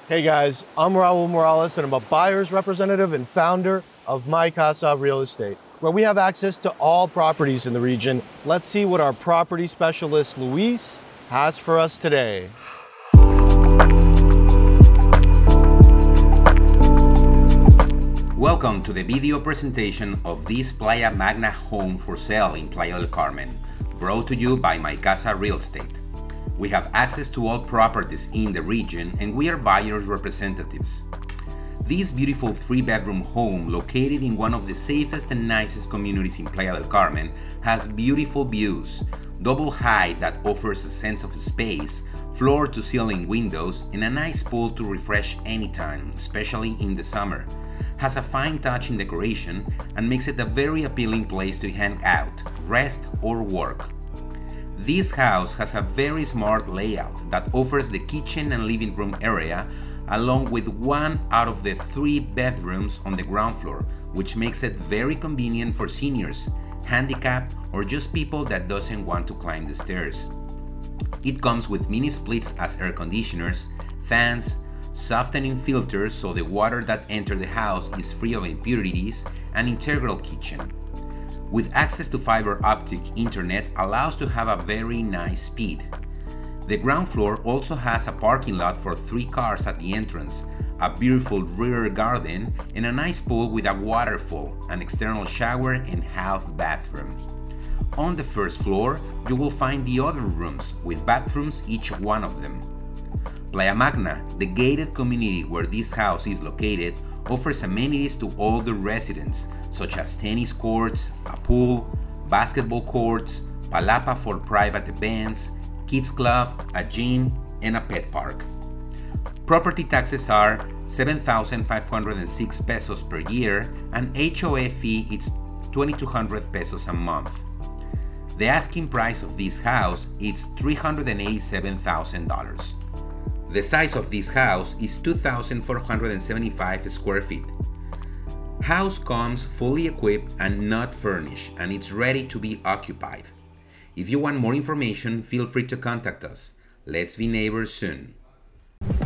Hey guys, I'm Raul Morales and I'm a buyer's representative and founder of Mycasa Real Estate, where we have access to all properties in the region. Let's see what our property specialist, Luis, has for us today. Welcome to the video presentation of this Playa Magna Home for sale in Playa del Carmen, brought to you by Mycasa Real Estate. We have access to all properties in the region and we are buyers' representatives. This beautiful 3-bedroom home located in one of the safest and nicest communities in Playa del Carmen has beautiful views, double height that offers a sense of space, floor-to-ceiling windows, and a nice pool to refresh anytime, especially in the summer. Has a fine touch in decoration and makes it a very appealing place to hang out, rest, or work. This house has a very smart layout that offers the kitchen and living room area along with one out of the 3 bedrooms on the ground floor, which makes it very convenient for seniors, handicapped, or just people that doesn't want to climb the stairs. It comes with mini splits as air conditioners, fans, softening filters so the water that enters the house is free of impurities, and integral kitchen. With access to fiber optic internet allows to have a very nice speed. The ground floor also has a parking lot for 3 cars at the entrance, a beautiful rear garden, and a nice pool with a waterfall, an external shower, and half bathroom. On the first floor, you will find the other rooms with bathrooms, each one of them. Playa Magna, the gated community where this house is located, offers amenities to all the residents, such as tennis courts, a pool, basketball courts, palapa for private events, kids club, a gym, and a pet park. Property taxes are 7,506 pesos per year, and HOA fee is 2,200 pesos a month. The asking price of this house is $387,000. The size of this house is 2,475 square feet. House comes fully equipped and not furnished, and it's ready to be occupied. If you want more information, feel free to contact us. Let's be neighbors soon.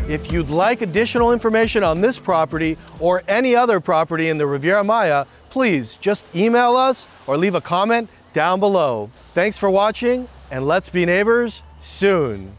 If you'd like additional information on this property or any other property in the Riviera Maya, please just email us or leave a comment down below. Thanks for watching, and let's be neighbors soon.